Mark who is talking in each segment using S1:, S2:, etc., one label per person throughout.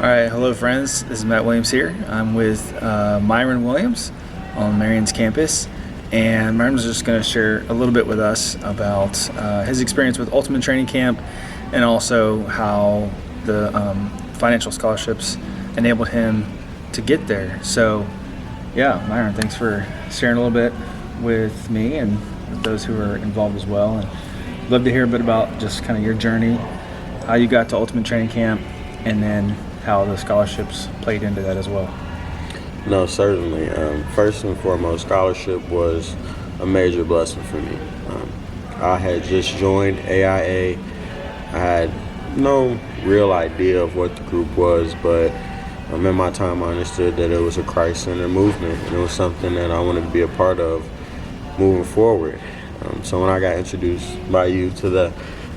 S1: All right, hello friends. This is Matt Williams here. I'm with Myron Williams on Marian's campus, and Myron's just going to share a little bit with us about his experience with Ultimate Training Camp, and also how the financial scholarships enabled him to get there. So, yeah, Myron, thanks for sharing a little bit with me and with those who are involved as well. And I'd love to hear a bit about just kind of your journey, how you got to Ultimate Training Camp, and then how the scholarships played into that as well.
S2: No, certainly. First and foremost, scholarship was a major blessing for me. I had just joined AIA. I had no real idea of what the group was, but in my time I understood that it was a Christ-centered movement, and it was something that I wanted to be a part of moving forward. So when I got introduced by you to the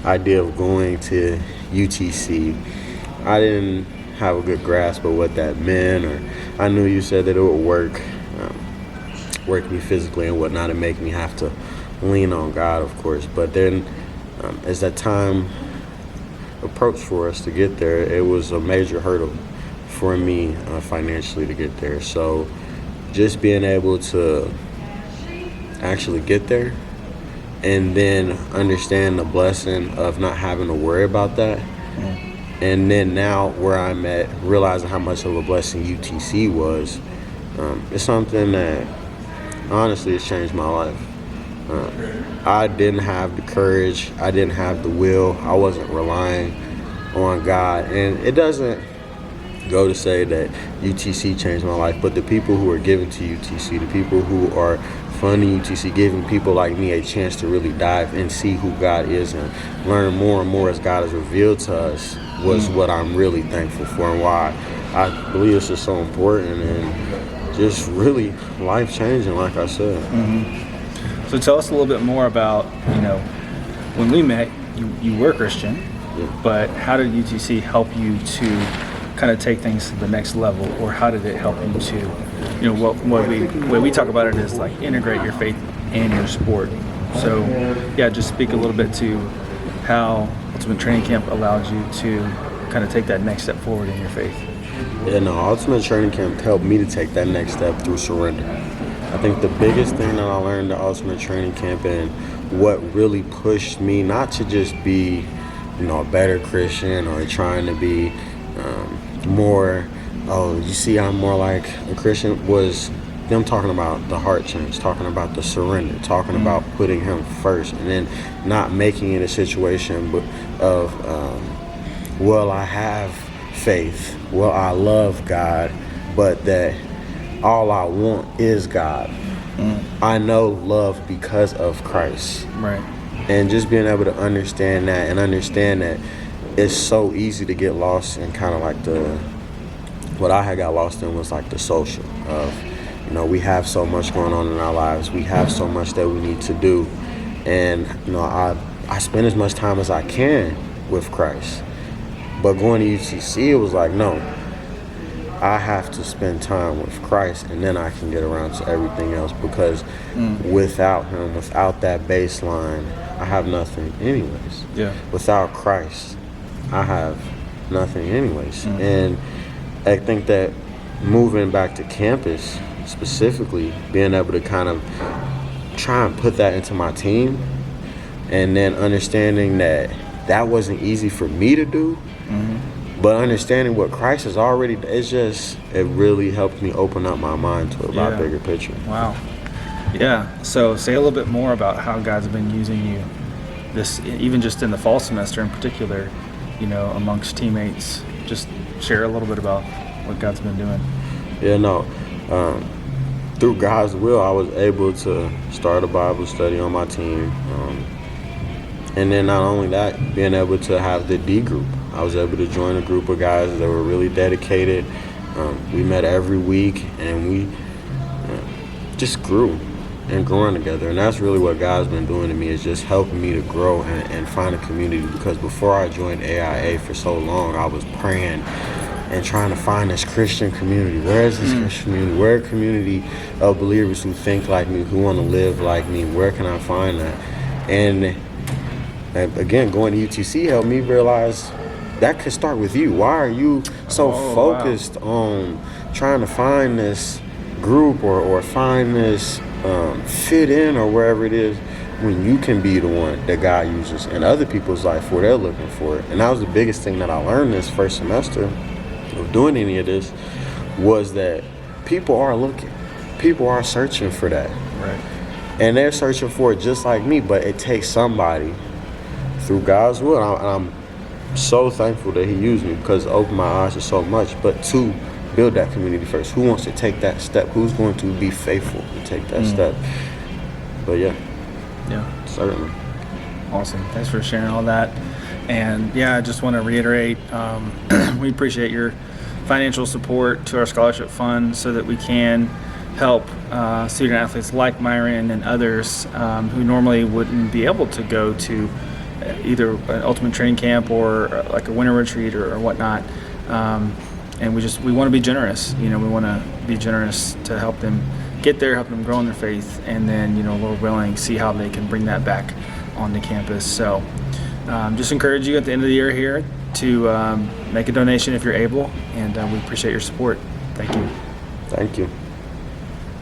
S2: idea of going to UTC, I didn't have a good grasp of what that meant, or I knew you said that it would work me physically and whatnot, and make me have to lean on God, of course. But then as that time approached for us to get there, it was a major hurdle for me financially to get there. So just being able to actually get there and then understand the blessing of not having to worry about that. And then now where I'm at, realizing how much of a blessing UTC was, it's something that honestly has changed my life. I didn't have the courage, I didn't have the will, I wasn't relying on God. And it doesn't go to say that UTC changed my life, but the people who are given to UTC, the people who are funding UTC, giving people like me a chance to really dive and see who God is and learn more and more as God has revealed to us, was what I'm really thankful for, and why I believe it's just so important and just really life-changing, like I said.
S1: Mm-hmm. So tell us a little bit more about, when we met, you were Christian, but how did UTC help you to kind of take things to the next level, or how did it help you to, what we talk about it is like integrate your faith and your sport. So yeah, just speak a little bit to how Ultimate Training Camp allowed you to kind of take that next step forward in your faith.
S2: Yeah, no, Ultimate Training Camp helped me to take that next step through surrender. I think the biggest thing that I learned at Ultimate Training Camp, and what really pushed me not to just be, a better Christian or trying to be more, you see I'm more like a Christian, was them talking about the heart change, talking about the surrender, talking about putting Him first, and then not making it a situation of, well, I have faith, well, I love God, but that all I want is God. I know love because of Christ.
S1: Right.
S2: And just being able to understand that, and understand that it's so easy to get lost in kind of like what I had got lost in was like the social of, we have so much going on in our lives. We have so much that we need to do. And, I spend as much time as I can with Christ. But going to UTC, it was like, no, I have to spend time with Christ, and then I can get around to everything else, because without Him, without that baseline, I have nothing anyways.
S1: Yeah.
S2: Without Christ, I have nothing anyways. And I think that moving back to campus, specifically, being able to kind of try and put that into my team, and then understanding that wasn't easy for me to do, but understanding what Christ has already, it really helped me open up my mind to a lot bigger picture.
S1: Wow. Yeah. So say a little bit more about how God's been using you, even just in the fall semester in particular, amongst teammates. Just share a little bit about what God's been doing.
S2: Yeah, no. Through God's will, I was able to start a Bible study on my team. And then not only that, being able to have the D group. I was able to join a group of guys that were really dedicated. We met every week, and we just grew and growing together. And that's really what God's been doing to me, is just helping me to grow and find a community. Because before I joined AIA for so long, I was praying and trying to find this Christian community. Where is this Christian community? Where a community of believers who think like me, who want to live like me? Where can I find that? And again, going to UTC helped me realize that could start with you. Why are you so
S1: Oh,
S2: focused on trying to find this group or find this fit in or wherever it is, when you can be the one that God uses in other people's life where they're looking for it? And that was the biggest thing that I learned this first semester of doing any of this, was that people are looking. People are searching for that.
S1: Right.
S2: And they're searching for it just like me, but it takes somebody through God's will. And I'm so thankful that he used me, because it opened my eyes to so much. But to build that community first, who wants to take that step? Who's going to be faithful and take that step? But yeah, certainly.
S1: Awesome. Thanks for sharing all that. And yeah, I just want to reiterate, we appreciate your financial support to our scholarship fund so that we can help student athletes like Myron and others who normally wouldn't be able to go to either an ultimate training camp or like a winter retreat or whatnot. And we want to be generous. We want to be generous to help them get there, help them grow in their faith, and then, Lord willing, see how they can bring that back onto campus. So just encourage you at the end of the year here to make a donation if you're able, and we appreciate your support. Thank you.
S2: Thank you.